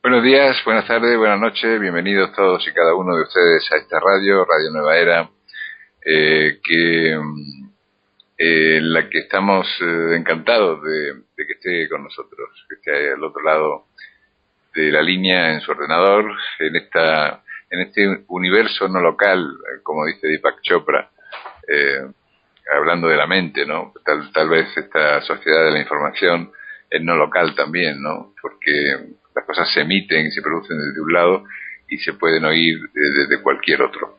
Buenos días, buenas tardes, buenas noches, bienvenidos todos y cada uno de ustedes a esta radio, Radio Nueva Era, en la que estamos encantados de que esté con nosotros, que esté al otro lado de la línea en su ordenador, en este universo no local, como dice Deepak Chopra, hablando de la mente, ¿no? Tal vez esta sociedad de la información es no local también, ¿no? Porque las cosas se emiten y se producen desde un lado y se pueden oír desde cualquier otro.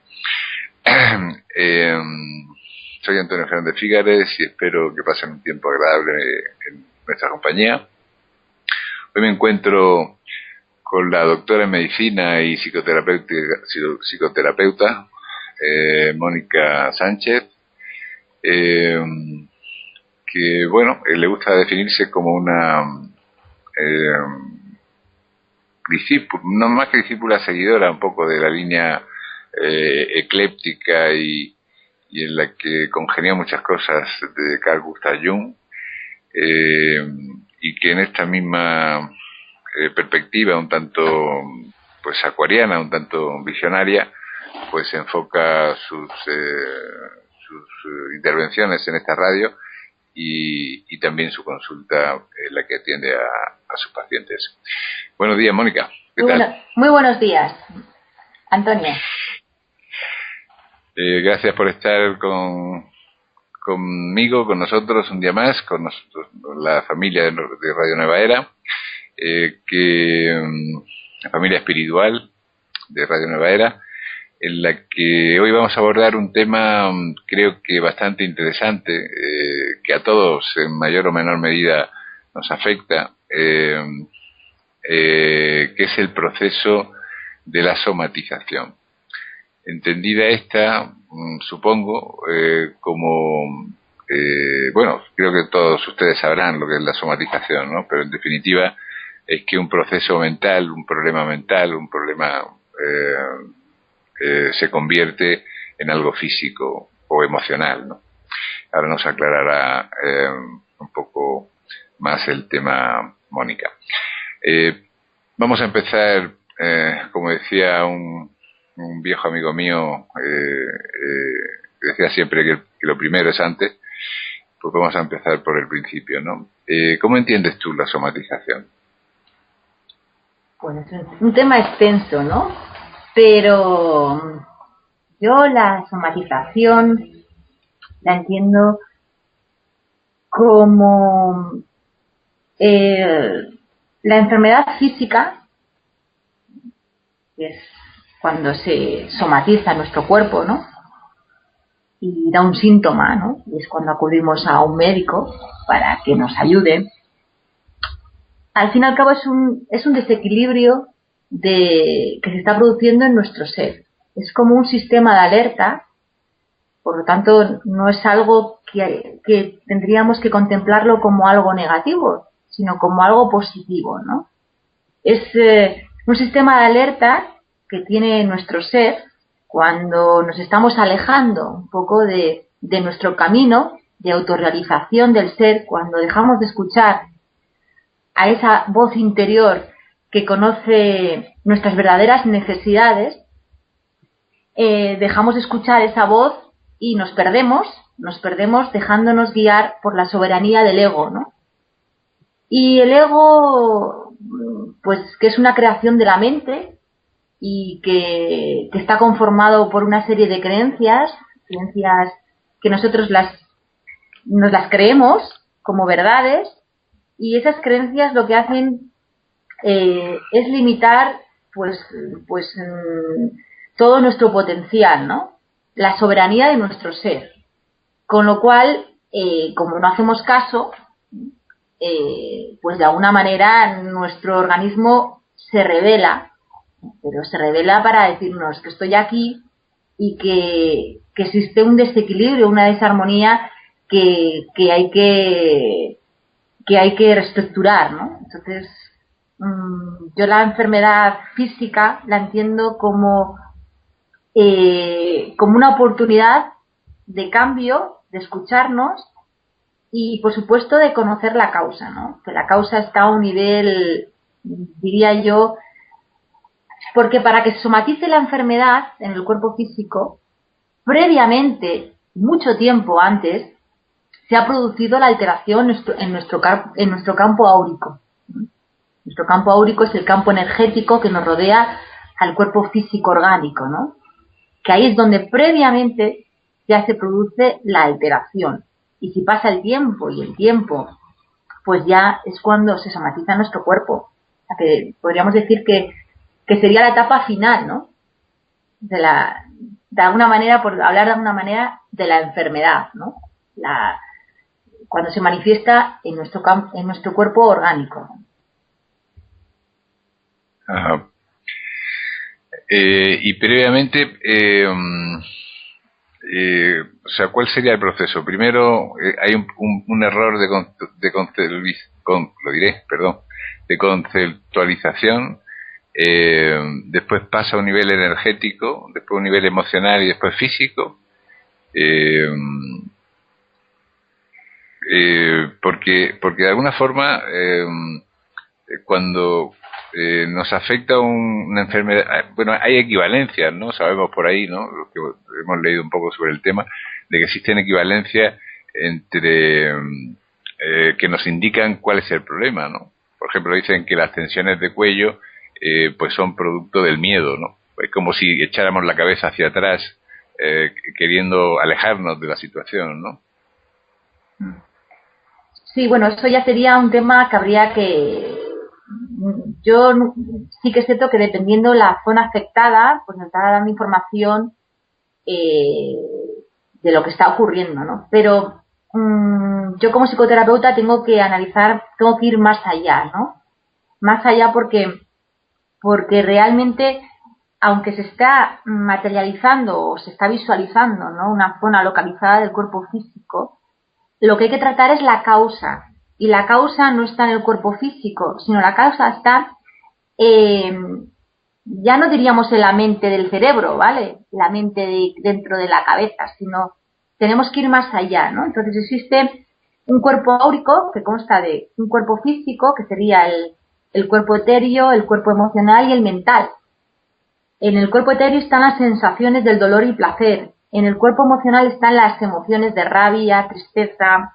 Soy Antonio Fernández Fígares y espero que pasen un tiempo agradable en nuestra compañía. Hoy me encuentro con la doctora en medicina y psicoterapeuta Mónica Sánchez, que bueno, le gusta definirse como una discípula, no más que discípula, seguidora un poco de la línea ecléptica y en la que congenia muchas cosas de Carl Gustav Jung, y que en esta misma perspectiva un tanto pues acuariana, un tanto visionaria, pues enfoca sus intervenciones en esta radio y también su consulta, la que atiende a sus pacientes. Buenos días, Mónica. ¿Qué tal? Muy buenos días, Antonio. Gracias por estar conmigo, con nosotros un día más, con nosotros, la familia de Radio Nueva Era, la familia espiritual de Radio Nueva Era, en la que hoy vamos a abordar un tema creo que bastante interesante, que a todos en mayor o menor medida nos afecta, que es el proceso de la somatización. Entendida esta, supongo, como, bueno, creo que todos ustedes sabrán lo que es la somatización, ¿no? Pero en definitiva es que un proceso mental, un problema mental, un problema se convierte en algo físico o emocional, ¿no? Ahora nos aclarará un poco más el tema Mónica. Vamos a empezar, como decía un viejo amigo mío, decía siempre que lo primero es antes, pues vamos a empezar por el principio, ¿no? ¿Cómo entiendes tú la somatización? Bueno, es un tema extenso, ¿no? Pero yo la somatización la entiendo como la enfermedad física, que es cuando se somatiza nuestro cuerpo, ¿no? Y da un síntoma, ¿no? Y es cuando acudimos a un médico para que nos ayude. Al fin y al cabo es un desequilibrio que se está produciendo en nuestro ser. Es como un sistema de alerta, por lo tanto no es algo que tendríamos que contemplarlo como algo negativo, sino como algo positivo, ¿no? Es un sistema de alerta que tiene nuestro ser cuando nos estamos alejando un poco de nuestro camino de autorrealización del ser, cuando dejamos de escuchar a esa voz interior que conoce nuestras verdaderas necesidades, dejamos de escuchar esa voz y nos perdemos dejándonos guiar por la soberanía del ego, ¿no? Y el ego, pues que es una creación de la mente y que está conformado por una serie de creencias que nosotros nos las creemos como verdades, y esas creencias lo que hacen es limitar pues todo nuestro potencial, ¿no? La soberanía de nuestro ser. Con lo cual, como no hacemos caso, pues de alguna manera nuestro organismo se rebela, pero se rebela para decirnos que estoy aquí y que existe un desequilibrio, una desarmonía que hay que reestructurar, ¿no? Entonces, yo la enfermedad física la entiendo como una oportunidad de cambio, de escucharnos y, por supuesto, de conocer la causa, ¿no? Que la causa está a un nivel, diría yo, Porque para que se somatice la enfermedad en el cuerpo físico, previamente, mucho tiempo antes, se ha producido la alteración en nuestro campo áurico. Nuestro campo áurico es el campo energético que nos rodea al cuerpo físico orgánico, ¿no? Que ahí es donde previamente ya se produce la alteración. Y si pasa el tiempo y el tiempo, pues ya es cuando se somatiza nuestro cuerpo. O sea, que podríamos decir que sería la etapa final, ¿no? De alguna manera, por hablar de alguna manera, de la enfermedad, ¿no? Cuando se manifiesta en nuestro cuerpo orgánico. Ajá. Y previamente, o sea, ¿cuál sería el proceso? Primero, hay un error de conceptualización, después pasa a un nivel energético, después a un nivel emocional y después físico. Porque de alguna forma, cuando nos afecta una enfermedad, bueno, hay equivalencias, ¿no? Sabemos por ahí, ¿no? Los que hemos leído un poco sobre el tema, de que existen equivalencias entre que nos indican cuál es el problema, ¿no? Por ejemplo, dicen que las tensiones de cuello pues son producto del miedo, ¿no? Es como si echáramos la cabeza hacia atrás queriendo alejarnos de la situación, ¿no? Sí, bueno, eso ya sería un tema que habría que... Yo sí que es cierto que dependiendo la zona afectada, pues nos está dando información de lo que está ocurriendo, ¿no? Pero yo como psicoterapeuta tengo que analizar, tengo que ir más allá, ¿no? Más allá porque realmente, aunque se está materializando o se está visualizando, ¿no?, una zona localizada del cuerpo físico, lo que hay que tratar es la causa. Y la causa no está en el cuerpo físico, sino la causa está, ya no diríamos en la mente del cerebro, ¿vale? La mente dentro de la cabeza, sino tenemos que ir más allá, ¿no? Entonces existe un cuerpo áurico que consta de un cuerpo físico, que sería el cuerpo etéreo, el cuerpo emocional y el mental. En el cuerpo etéreo están las sensaciones del dolor y placer. En el cuerpo emocional están las emociones de rabia, tristeza,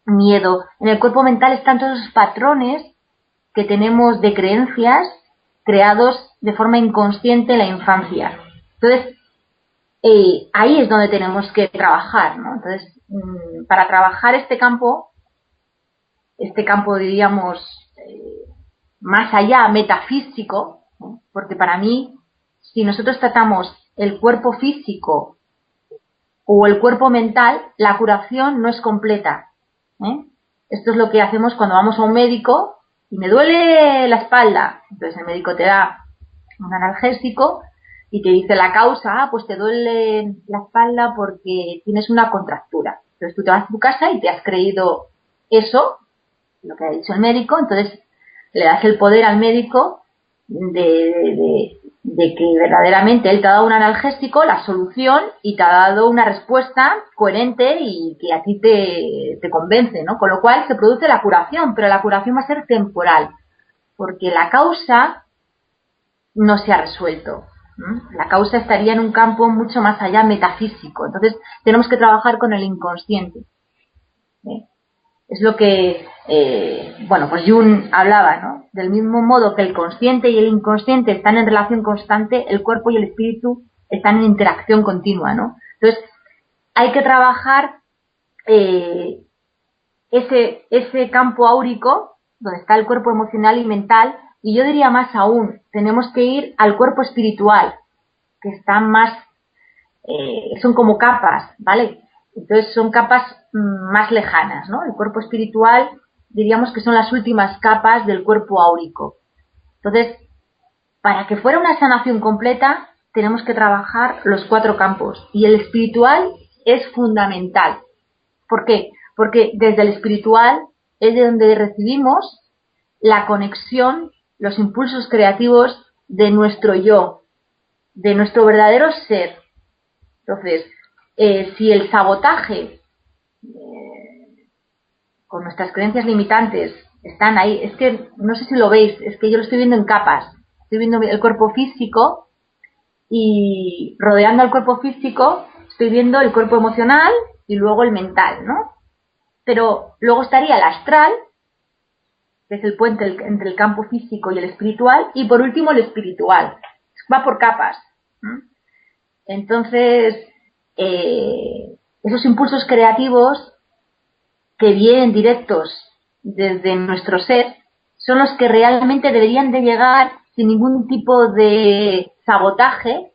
miedo. En el cuerpo mental están todos esos patrones que tenemos de creencias creados de forma inconsciente en la infancia. Entonces, ahí es donde tenemos que trabajar, ¿no? Entonces, para trabajar este campo diríamos, más allá, metafísico, ¿no? Porque para mí, si nosotros tratamos el cuerpo físico o el cuerpo mental, la curación no es completa. Esto es lo que hacemos cuando vamos a un médico y me duele la espalda. Entonces el médico te da un analgésico y te dice la causa, pues te duele la espalda porque tienes una contractura. Entonces tú te vas a tu casa y te has creído eso, lo que ha dicho el médico, entonces le das el poder al médico de que verdaderamente él te ha dado un analgésico, la solución, y te ha dado una respuesta coherente y que a ti te convence, ¿no? Con lo cual se produce la curación, pero la curación va a ser temporal, porque la causa no se ha resuelto. La causa estaría en un campo mucho más allá, metafísico. Entonces tenemos que trabajar con el inconsciente. Es lo que, pues Jung hablaba, ¿no? Del mismo modo que el consciente y el inconsciente están en relación constante, el cuerpo y el espíritu están en interacción continua, ¿no? Entonces, hay que trabajar ese campo áurico, donde está el cuerpo emocional y mental, y yo diría más aún, tenemos que ir al cuerpo espiritual, que están más, son como capas, ¿vale? Entonces son capas más lejanas, ¿no? El cuerpo espiritual diríamos que son las últimas capas del cuerpo áurico. Entonces, para que fuera una sanación completa, tenemos que trabajar los 4 campos. Y el espiritual es fundamental. ¿Por qué? Porque desde el espiritual es de donde recibimos la conexión, los impulsos creativos de nuestro yo, de nuestro verdadero ser. Entonces, si el sabotaje con nuestras creencias limitantes están ahí, es que no sé si lo veis, es que yo lo estoy viendo en capas. estoy viendo el cuerpo físico y rodeando al cuerpo físico estoy viendo el cuerpo emocional y luego el mental, ¿no? Pero luego estaría el astral, que es el puente entre el campo físico y el espiritual, y por último el espiritual. Va por capas. Entonces, esos impulsos creativos que vienen directos desde nuestro ser son los que realmente deberían de llegar sin ningún tipo de sabotaje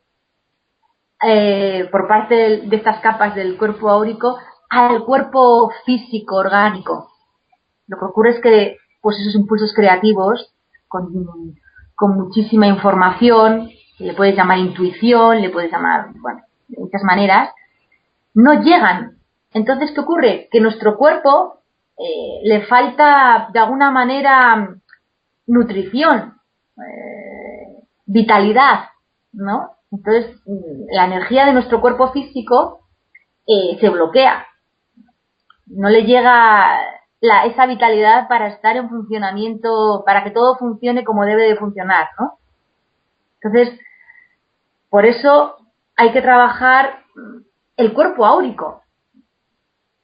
por parte de estas capas del cuerpo áurico al cuerpo físico orgánico. Lo que ocurre es que pues esos impulsos creativos con muchísima información, le puedes llamar intuición, le puedes llamar, bueno, de muchas maneras, no llegan. Entonces, ¿qué ocurre? Que nuestro cuerpo le falta de alguna manera nutrición, vitalidad, ¿no? Entonces, la energía de nuestro cuerpo físico se bloquea. No le llega esa vitalidad para estar en funcionamiento, para que todo funcione como debe de funcionar, ¿no? Entonces, por eso hay que trabajar el cuerpo áurico,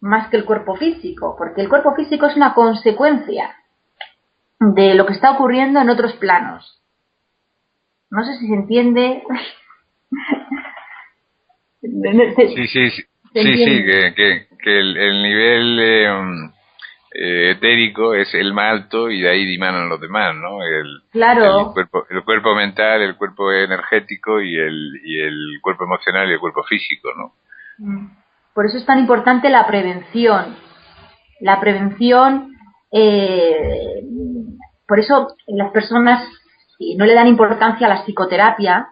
más que el cuerpo físico, porque el cuerpo físico es una consecuencia de lo que está ocurriendo en otros planos. No sé si se entiende. Sí, que el nivel etérico es el más alto y de ahí dimanan los demás, ¿no? Claro. El cuerpo mental, el cuerpo energético y el cuerpo emocional y el cuerpo físico, ¿no? Por eso es tan importante la prevención. La prevención, por eso las personas no le dan importancia a la psicoterapia,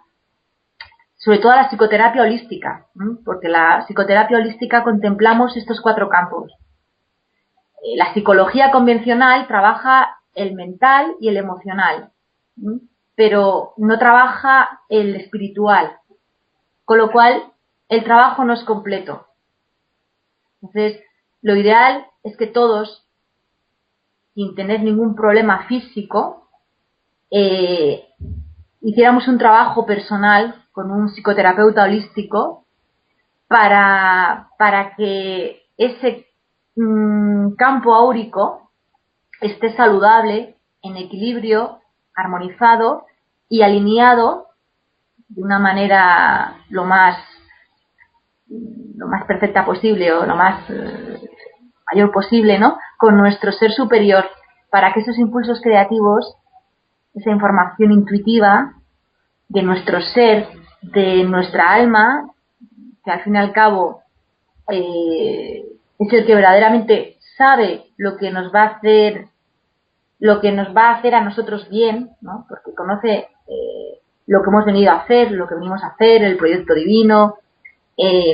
sobre todo a la psicoterapia holística, porque la psicoterapia holística contemplamos estos 4 campos. La psicología convencional trabaja el mental y el emocional, pero no trabaja el espiritual, con lo cual el trabajo no es completo. Entonces, lo ideal es que todos, sin tener ningún problema físico, hiciéramos un trabajo personal con un psicoterapeuta holístico para que ese campo áurico esté saludable, en equilibrio, armonizado y alineado de una manera lo más perfecta posible o lo más mayor posible, ¿no? Con nuestro ser superior, para que esos impulsos creativos, esa información intuitiva de nuestro ser, de nuestra alma, que al fin y al cabo es el que verdaderamente sabe lo que nos va a hacer a nosotros bien, ¿no? Porque conoce lo que hemos venido a hacer, lo que venimos a hacer, el proyecto divino,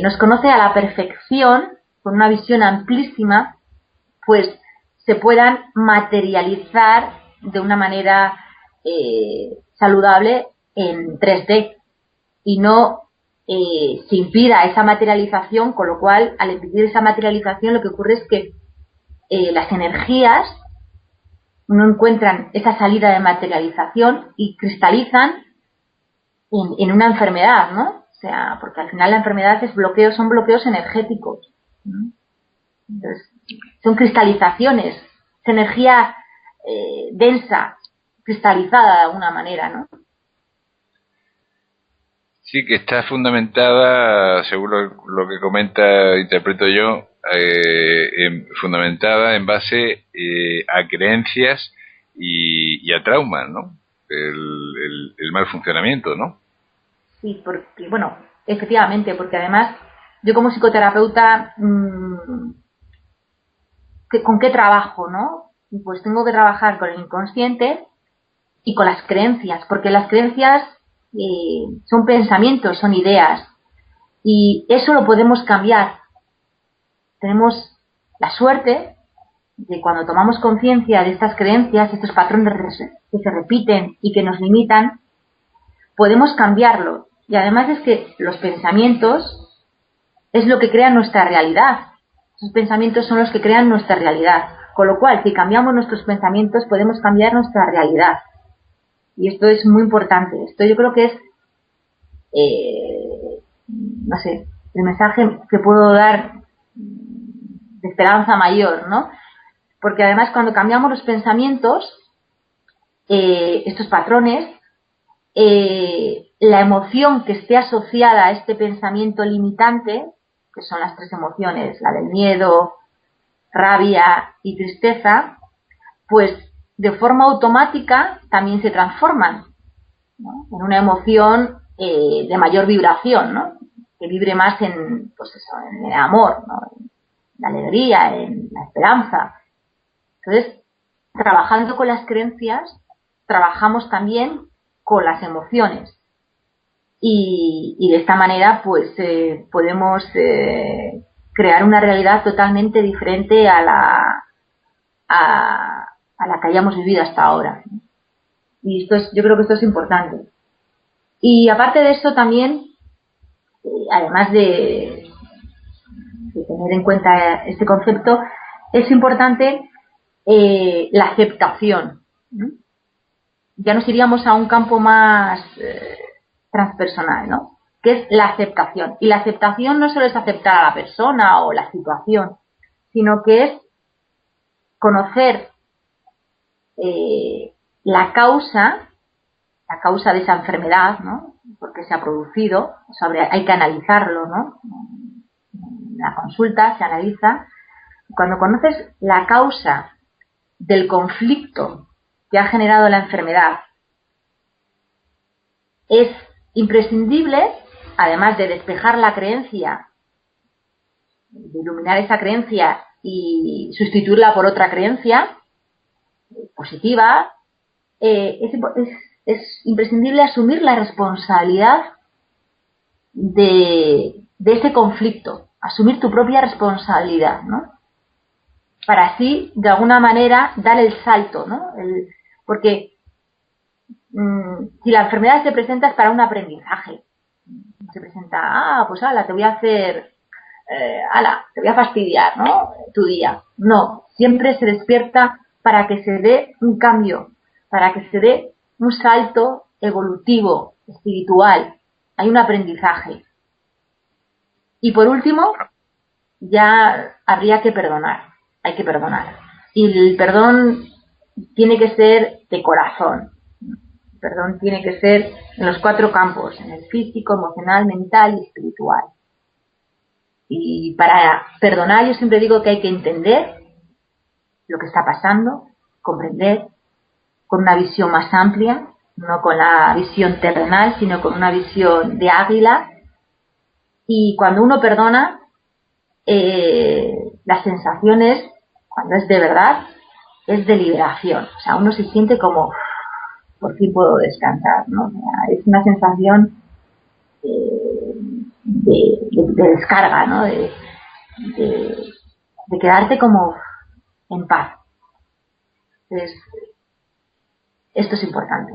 nos conoce a la perfección, con una visión amplísima, pues se puedan materializar de una manera saludable en 3D y no se impida esa materialización, con lo cual al impedir esa materialización lo que ocurre es que las energías no encuentran esa salida de materialización y cristalizan en una enfermedad, ¿no? O sea, porque al final la enfermedad son bloqueos energéticos, ¿no? Entonces, son cristalizaciones, es energía densa, cristalizada de alguna manera, ¿no? Sí, que está fundamentada, según lo que comenta, interpreto yo, fundamentada en base a creencias y a traumas, ¿no? El mal funcionamiento, ¿no? Sí, porque, bueno, efectivamente, porque además yo como psicoterapeuta, ¿con qué trabajo, no? Pues tengo que trabajar con el inconsciente y con las creencias, porque las creencias son pensamientos, son ideas, y eso lo podemos cambiar. Tenemos la suerte de cuando tomamos conciencia de estas creencias, estos patrones que se repiten y que nos limitan, podemos cambiarlo. Y además es que los pensamientos es lo que crea nuestra realidad. Esos pensamientos son los que crean nuestra realidad. Con lo cual, si cambiamos nuestros pensamientos, podemos cambiar nuestra realidad. Y esto es muy importante. Esto yo creo que es, no sé, el mensaje que puedo dar de esperanza mayor, ¿no? Porque además cuando cambiamos los pensamientos, estos patrones, la emoción que esté asociada a este pensamiento limitante, que son las 3 emociones, la del miedo, rabia y tristeza, pues de forma automática también se transforman, ¿no?, en una emoción de mayor vibración, ¿no?, que vibre más en, pues eso, en el amor, ¿no?, en la alegría, en la esperanza. Entonces, trabajando con las creencias, trabajamos también con las emociones. Y de esta manera, pues, podemos crear una realidad totalmente diferente a la que hayamos vivido hasta ahora. Y yo creo que esto es importante. Y aparte de esto también, además de tener en cuenta este concepto, es importante la aceptación, ¿no? Ya nos iríamos a un campo más transpersonal, ¿no?, que es la aceptación. Y la aceptación no solo es aceptar a la persona o la situación, sino que es conocer la causa de esa enfermedad, ¿no?, por qué se ha producido. Hay que analizarlo, ¿no? En la consulta se analiza. Cuando conoces la causa del conflicto que ha generado la enfermedad, es imprescindible, además de despejar la creencia, de iluminar esa creencia y sustituirla por otra creencia positiva, es imprescindible asumir la responsabilidad de ese conflicto, asumir tu propia responsabilidad, ¿no?, para así, de alguna manera, dar el salto, ¿no? Porque si la enfermedad se presenta es para un aprendizaje. Se presenta, pues te voy a hacer, te voy a fastidiar, ¿no?, tu día. No, siempre se despierta para que se dé un cambio, para que se dé un salto evolutivo, espiritual. Hay un aprendizaje. Y por último, ya habría que perdonar. Hay que perdonar. Y el perdón tiene que ser de corazón. El perdón tiene que ser en los 4 campos, en el físico, emocional, mental y espiritual. Y para perdonar yo siempre digo que hay que entender lo que está pasando, comprender, con una visión más amplia, no con la visión terrenal, sino con una visión de águila. Y cuando uno perdona, las sensaciones, cuando es de verdad, es de liberación. O sea, uno se siente como, por fin puedo descansar, ¿no? O sea, es una sensación de descarga, ¿no? De quedarte como en paz. Entonces, esto es importante.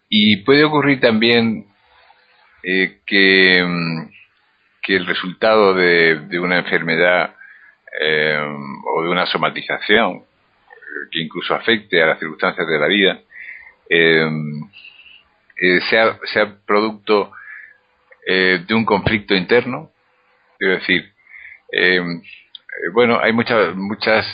Y puede ocurrir también que el resultado de una enfermedad o de una somatización que incluso afecte a las circunstancias de la vida sea producto de un conflicto interno. Es decir, bueno, hay muchas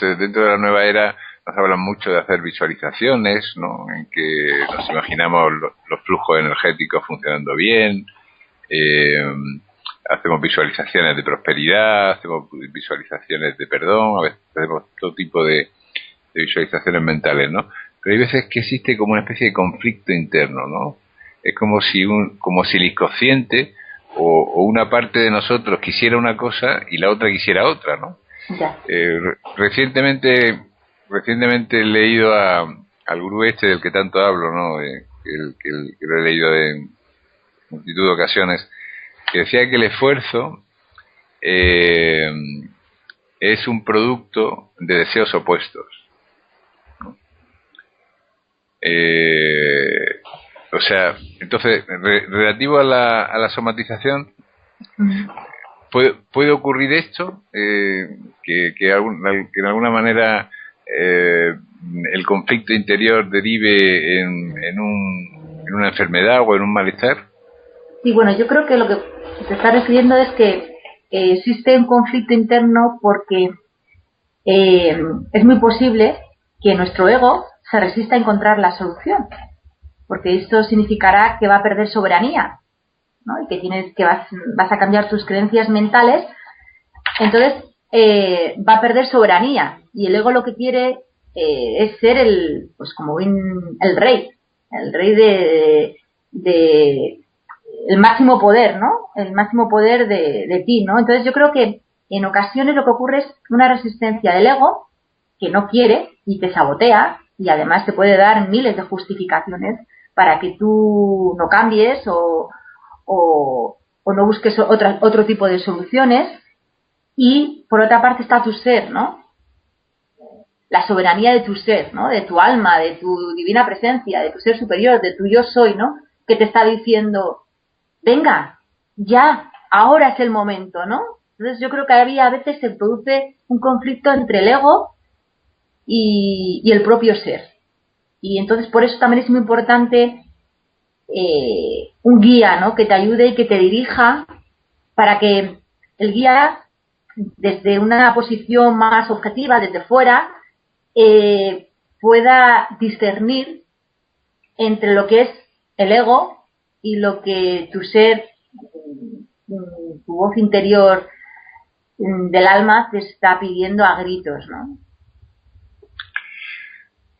dentro de la nueva era nos hablan mucho de hacer visualizaciones, ¿no?, en que nos imaginamos los flujos energéticos funcionando bien, hacemos visualizaciones de prosperidad, hacemos visualizaciones de perdón, a veces hacemos todo tipo de visualizaciones mentales, ¿no? Pero hay veces que existe como una especie de conflicto interno, ¿no? Es como si el inconsciente o una parte de nosotros quisiera una cosa y la otra quisiera otra, ¿no? Recientemente he leído al gurú este del que tanto hablo, ¿no? Que lo he leído en multitud de ocasiones, que decía que el esfuerzo es un producto de deseos opuestos. O sea, entonces, relativo a la somatización, puede ocurrir esto, que que en alguna manera el conflicto interior derive en una enfermedad o en un malestar? Sí, bueno, yo creo que lo que se está refiriendo es que existe un conflicto interno porque es muy posible que nuestro ego se resista a encontrar la solución, porque esto significará que va a perder soberanía, ¿no? Y que vas a cambiar tus creencias mentales, entonces va a perder soberanía, y el ego lo que quiere es ser pues como el rey de el máximo poder, ¿no? El máximo poder de ti, ¿no? Entonces yo creo que en ocasiones lo que ocurre es una resistencia del ego que no quiere y te sabotea, y además te puede dar miles de justificaciones para que tú no cambies o no busques otro tipo de soluciones. Y por otra parte está tu ser, ¿no? La soberanía de tu ser, ¿no? De tu alma, de tu divina presencia, de tu ser superior, de tu yo soy, ¿no? Que te está diciendo, venga, ya, ahora es el momento, ¿no? Entonces yo creo que a veces se produce un conflicto entre el ego y el propio ser. Y entonces por eso también es muy importante un guía, ¿no? Que te ayude y que te dirija, para que el guía, desde una posición más objetiva, desde fuera, pueda discernir entre lo que es el ego y lo que tu ser, tu voz interior del alma te está pidiendo a gritos, ¿no?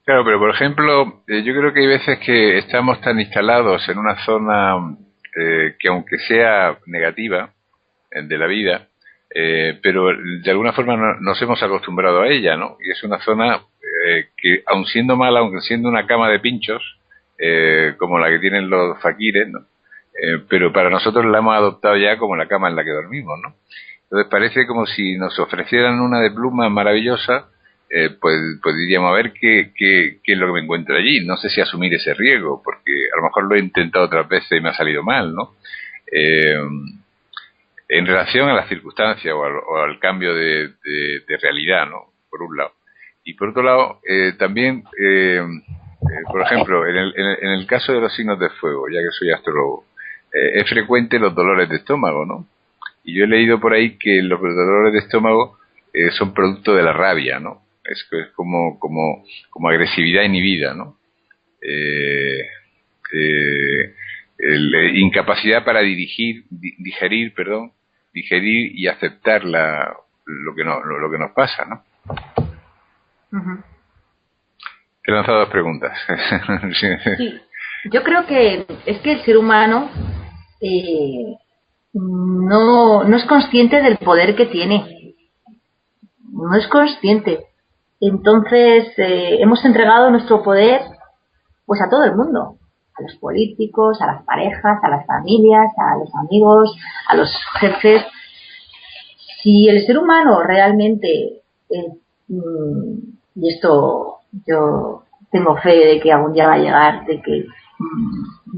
Claro, pero por ejemplo, yo creo que hay veces que estamos tan instalados en una zona que aunque sea negativa de la vida, pero de alguna forma nos hemos acostumbrado a ella, ¿no? Y es una zona que, aun siendo mala, aunque siendo una cama de pinchos, como la que tienen los faquires, ¿no? Pero para nosotros la hemos adoptado ya como la cama en la que dormimos, ¿no? Entonces parece como si nos ofrecieran una de plumas maravillosa, pues diríamos, a ver qué es lo que me encuentro allí. No sé si asumir ese riesgo, porque a lo mejor lo he intentado otras veces y me ha salido mal, ¿no? En relación a las circunstancias o al cambio de realidad, ¿no? Por un lado. Y por otro lado, también, por ejemplo, en el caso de los signos de fuego, ya que soy astrólogo, es frecuente los dolores de estómago, ¿no? Y yo he leído por ahí que los dolores de estómago son producto de la rabia, ¿no? Es como agresividad inhibida, ¿no? Eh, incapacidad para digerir y aceptar lo que nos pasa, ¿no? Uh-huh. Te he lanzado dos preguntas. Sí, yo creo que es que el ser humano no es consciente del poder que tiene, no es consciente. Entonces hemos entregado nuestro poder pues a todo el mundo, a los políticos, a las parejas, a las familias, a los amigos, a los jefes. Si el ser humano realmente, y esto yo tengo fe de que algún día va a llegar, de que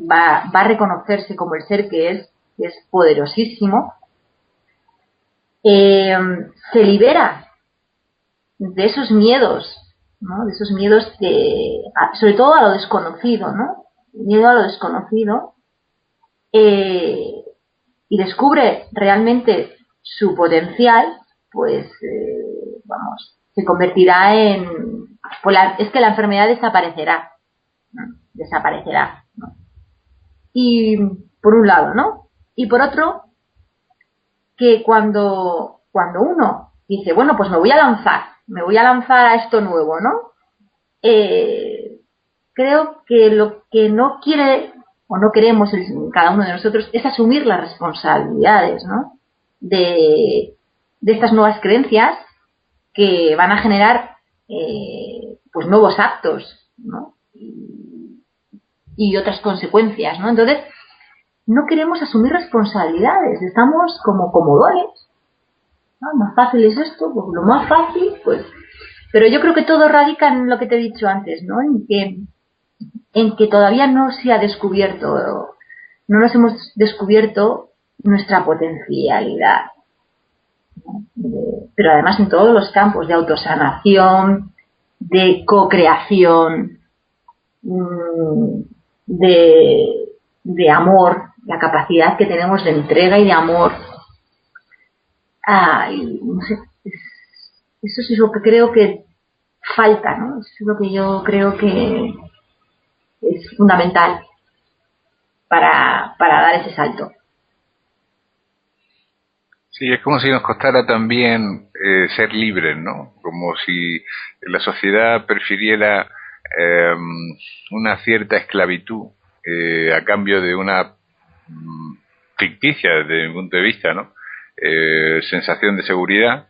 va a reconocerse como el ser que es poderosísimo, se libera de esos miedos, ¿no? De esos miedos sobre todo a lo desconocido, ¿no? Miedo a lo desconocido, y descubre realmente su potencial, pues se convertirá es que la enfermedad desaparecerá, ¿no? Desaparecerá, ¿no? Y por un lado, ¿no? Y por otro, que cuando uno dice, bueno, pues me voy a lanzar a esto nuevo, ¿no? Creo que lo que no quiere o no queremos cada uno de nosotros es asumir las responsabilidades, ¿no? De estas nuevas creencias que van a generar pues nuevos actos, ¿no? Y otras consecuencias, ¿no? Entonces, no queremos asumir responsabilidades, estamos como comodones, ¿no? Más fácil es esto, pues lo más fácil, pues. Pero yo creo que todo radica en lo que te he dicho antes, ¿no? En que todavía no se ha descubierto, no nos hemos descubierto nuestra potencialidad. ¿no? Pero además en todos los campos de autosanación, de co-creación, de amor, la capacidad que tenemos de entrega y de amor. Y no sé, eso es lo que creo que falta, ¿no? Eso es lo que yo creo que es fundamental para dar ese salto. Sí, es como si nos costara también ser libres, ¿no? Como si la sociedad prefiriera una cierta esclavitud a cambio de una ficticia, desde mi punto de vista, ¿no? Sensación de seguridad,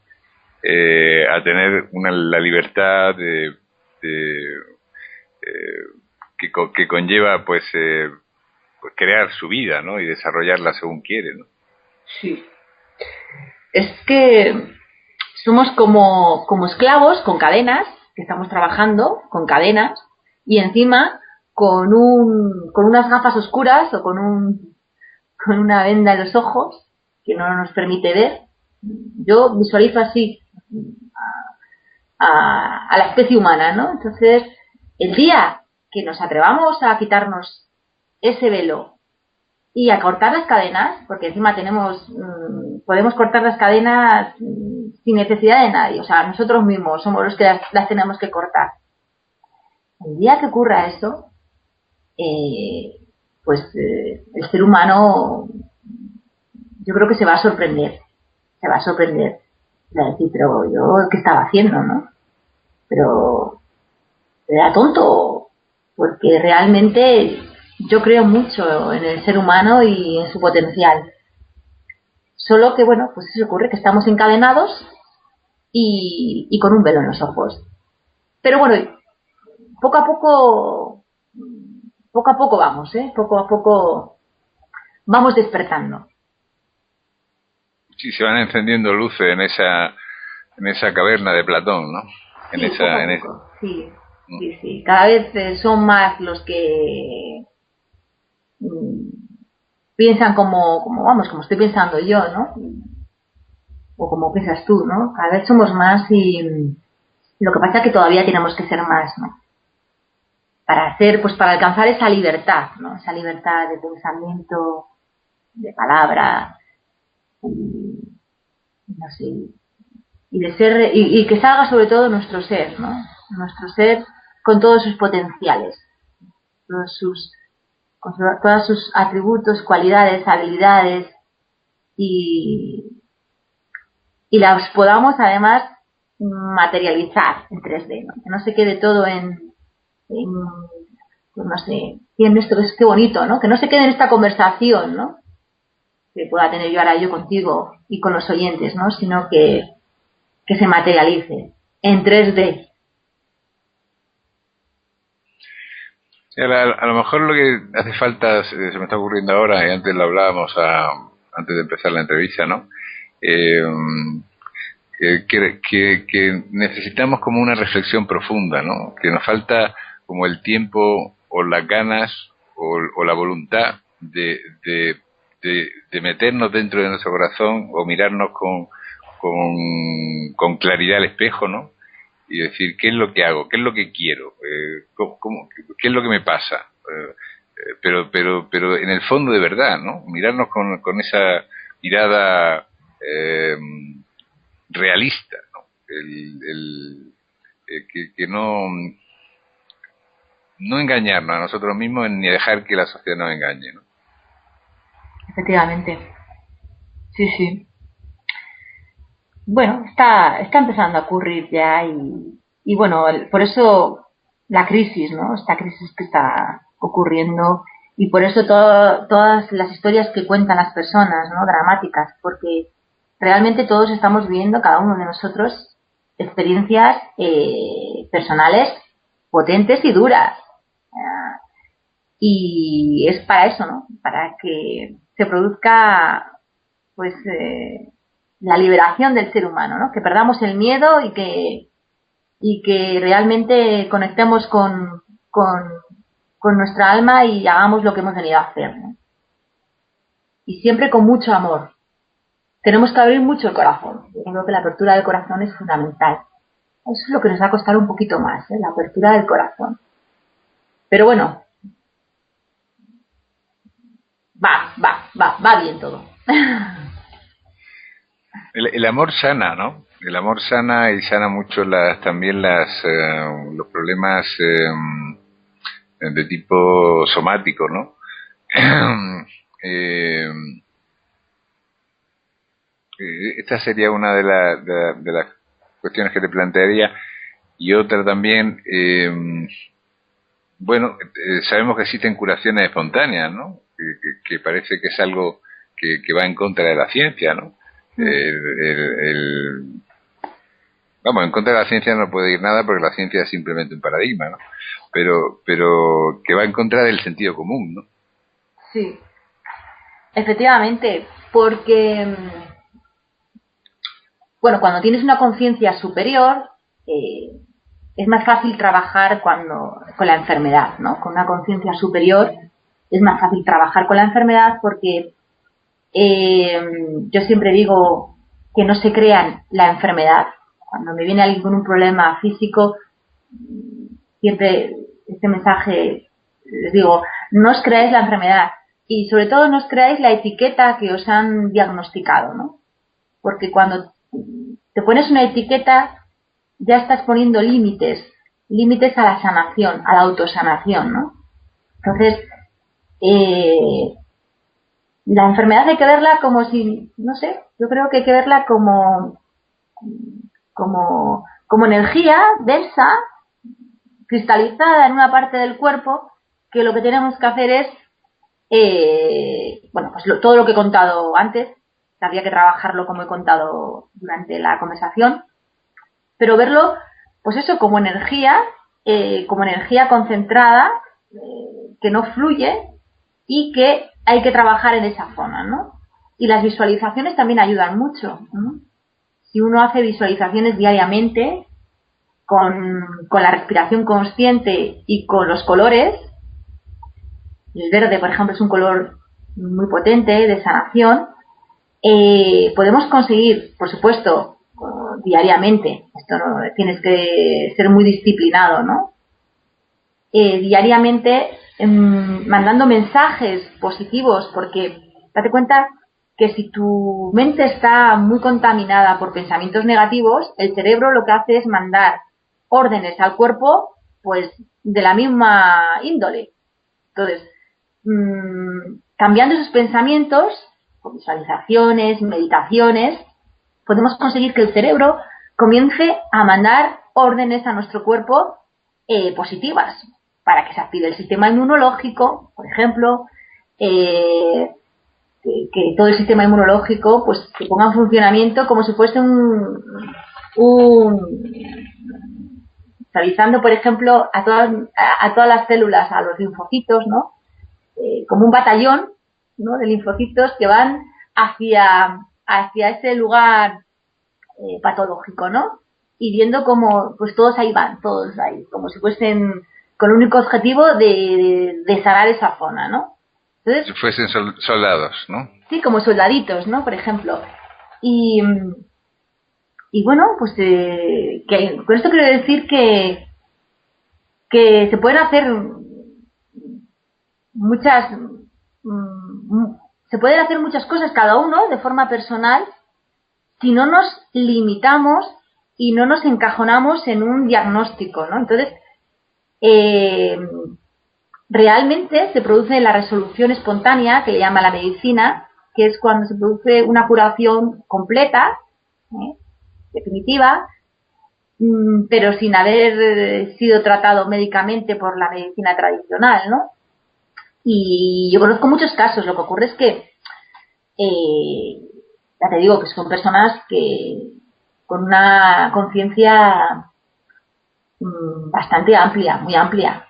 a tener la libertad que conlleva, pues crear su vida, ¿no? Y desarrollarla según quiere, ¿no? Sí. Es que somos como esclavos con cadenas, que estamos trabajando con cadenas, y encima con unas gafas oscuras o con una venda en los ojos que no nos permite ver. Yo visualizo así a la especie humana, ¿no? Entonces, el día que nos atrevamos a quitarnos ese velo y a cortar las cadenas, porque encima podemos cortar las cadenas sin necesidad de nadie, o sea, nosotros mismos somos los que las tenemos que cortar. El día que ocurra eso, el ser humano, yo creo que se va a sorprender, va a decir, pero yo qué estaba haciendo, ¿no? Pero era tonto, porque realmente yo creo mucho en el ser humano y en su potencial. Solo que, bueno, pues eso ocurre, que estamos encadenados y con un velo en los ojos. Pero bueno, poco a poco vamos, poco a poco vamos despertando. Sí, se van encendiendo luces en esa caverna de Platón, ¿no? Sí. Cada vez son más los que piensan como estoy pensando yo, ¿no? O como piensas tú, ¿no? Cada vez somos más y lo que pasa es que todavía tenemos que ser más, ¿no? Para alcanzar esa libertad, ¿no? Esa libertad de pensamiento, de palabra, no sé, y de ser, y que salga sobre todo nuestro ser, ¿no? Nuestro ser con todos sus potenciales, con todos sus atributos, cualidades, habilidades, y las podamos además materializar en 3D, ¿no? Que no se quede todo pues no sé, en esto, es que bonito, ¿no? Que no se quede en esta conversación, ¿no? Que pueda tener yo ahora yo contigo y con los oyentes, ¿no? Sino que se materialice en 3D. A lo mejor lo que hace falta, se me está ocurriendo ahora, y antes lo hablábamos antes de empezar la entrevista, ¿no? Que necesitamos como una reflexión profunda, ¿no? Que nos falta como el tiempo o las ganas o la voluntad de meternos dentro de nuestro corazón o mirarnos con claridad al espejo, ¿no? Y decir, ¿qué es lo que hago? ¿Qué es lo que quiero? ¿Qué es lo que me pasa? Pero en el fondo de verdad, ¿no? Mirarnos con esa mirada realista, ¿no? Que no engañarnos a nosotros mismos ni dejar que la sociedad nos engañe, ¿no? Efectivamente. Sí. Bueno, está empezando a ocurrir ya y bueno, por eso la crisis, ¿no? Esta crisis que está ocurriendo y por eso todas las historias que cuentan las personas, ¿no? Dramáticas, porque realmente todos estamos viviendo, cada uno de nosotros, experiencias personales potentes y duras. Y es para eso, ¿no? Para que se produzca, pues, la liberación del ser humano, ¿no? Que perdamos el miedo y que realmente conectemos con nuestra alma y hagamos lo que hemos venido a hacer, ¿no? Y siempre con mucho amor. tenemos que abrir mucho el corazón. Yo creo que la apertura del corazón es fundamental. Eso es lo que nos va a costar un poquito más, la apertura del corazón. Pero bueno, va bien todo. El amor sana, ¿no? El amor sana y sana mucho también los problemas de tipo somático, ¿no? Eh, Esta sería una de las cuestiones que te plantearía. Y otra también, bueno, sabemos que existen curaciones espontáneas, ¿no? Que parece que es algo que va en contra de la ciencia, ¿no? Vamos, en contra de la ciencia no puede ir nada porque la ciencia es simplemente un paradigma, ¿no? Pero que va en contra del sentido común, ¿no? Sí, efectivamente, porque bueno, cuando tienes una conciencia superior, es más fácil trabajar con la enfermedad, ¿no? Con una conciencia superior es más fácil trabajar con la enfermedad porque yo siempre digo que no se crean la enfermedad. Cuando me viene alguien con un problema físico, siempre este mensaje les digo, no os creáis la enfermedad y sobre todo no os creáis la etiqueta que os han diagnosticado, ¿no? Porque cuando te pones una etiqueta ya estás poniendo límites a la sanación, a la autosanación, ¿no? Entonces, la enfermedad hay que verla como si, no sé, yo creo que hay que verla como energía densa, cristalizada en una parte del cuerpo, que lo que tenemos que hacer es, bueno, pues todo lo que he contado antes, que había que trabajarlo como he contado durante la conversación, pero verlo, pues eso, como energía concentrada, que no fluye y que hay que trabajar en esa zona, ¿no? Y las visualizaciones también ayudan mucho, ¿no? Si uno hace visualizaciones diariamente con la respiración consciente y con los colores, el verde, por ejemplo, es un color muy potente de sanación, podemos conseguir, por supuesto, diariamente, esto no tienes que ser muy disciplinado, ¿no? Diariamente mandando mensajes positivos, porque date cuenta que si tu mente está muy contaminada por pensamientos negativos, el cerebro lo que hace es mandar órdenes al cuerpo, pues de la misma índole. Entonces, cambiando esos pensamientos, con visualizaciones, meditaciones, podemos conseguir que el cerebro comience a mandar órdenes a nuestro cuerpo positivas, para que se active el sistema inmunológico, por ejemplo, que todo el sistema inmunológico pues se ponga en funcionamiento como si fuese realizando, por ejemplo, a todas las células, a los linfocitos, ¿no? Como un batallón, ¿no? De linfocitos que van hacia ese lugar patológico, ¿no? Y viendo como pues todos ahí van, todos ahí, como si fuesen con el único objetivo de sanar esa zona, ¿no? Entonces, si fuesen soldados, ¿no? Sí, como soldaditos, ¿no? Por ejemplo. Y bueno, pues con esto quiero decir que se pueden hacer se pueden hacer muchas cosas cada uno de forma personal si no nos limitamos y no nos encajonamos en un diagnóstico, ¿no? Entonces, realmente se produce la resolución espontánea, que le llama la medicina, que es cuando se produce una curación completa, definitiva, pero sin haber sido tratado médicamente por la medicina tradicional, ¿no? Y yo conozco muchos casos. Lo que ocurre es que, ya te digo, que son personas que con una conciencia bastante amplia, muy amplia,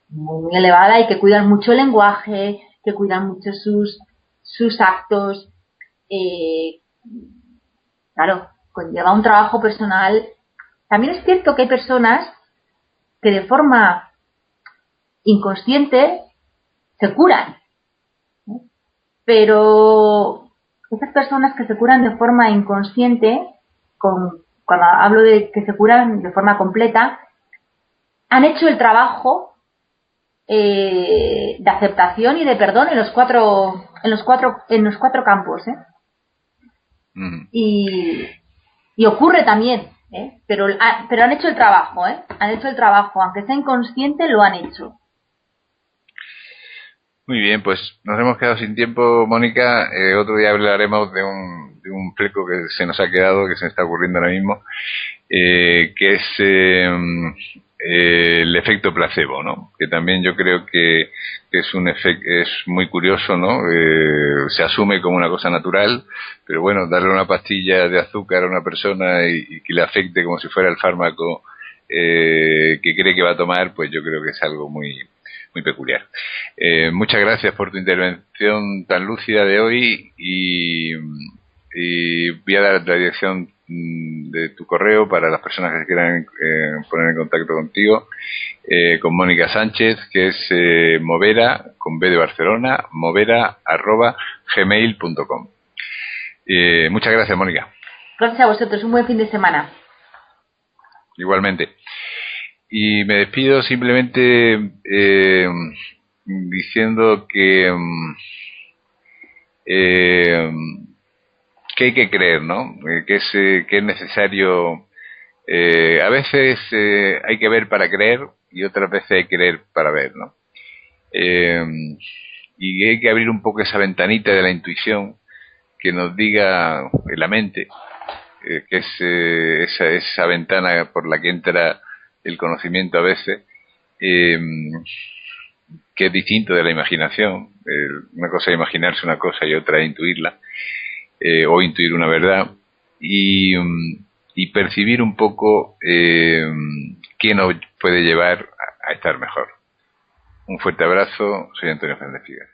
muy elevada, y que cuidan mucho el lenguaje, que cuidan mucho sus actos. Claro, conlleva un trabajo personal. También es cierto que hay personas que de forma inconsciente se curan, ¿no? Pero Esas personas que se curan de forma inconsciente, cuando hablo de que se curan de forma completa, han hecho el trabajo de aceptación y de perdón en los cuatro campos, ¿eh? Y ocurre también, ¿eh? Pero han hecho el trabajo, ¿eh? Han hecho el trabajo, aunque sea inconsciente, lo han hecho. Muy bien, pues nos hemos quedado sin tiempo, Mónica. Otro día hablaremos de un fleco que se nos ha quedado, que se me está ocurriendo ahora mismo, que es el efecto placebo, ¿no? Que también yo creo que es un efecto, es muy curioso, ¿no? Se asume como una cosa natural, pero bueno, darle una pastilla de azúcar a una persona y que le afecte como si fuera el fármaco que cree que va a tomar, pues yo creo que es algo muy peculiar. Muchas gracias por tu intervención tan lúcida de hoy y voy a dar la dirección de tu correo para las personas que quieran poner en contacto contigo, con Mónica Sánchez, que es movera, con B de Barcelona, movera@gmail.com. Muchas gracias, Mónica. Gracias a vosotros, un buen fin de semana. Igualmente. Y me despido simplemente diciendo que hay que creer, ¿no? Que es necesario. A veces hay que ver para creer y otras veces hay que creer para ver, ¿no? Y hay que abrir un poco esa ventanita de la intuición que nos diga en la mente, que es esa ventana por la que entra el conocimiento a veces, que es distinto de la imaginación. Una cosa es imaginarse una cosa y otra es intuirla, o intuir una verdad, y percibir un poco qué nos puede llevar a estar mejor. Un fuerte abrazo, soy Antonio Fernández Figueres.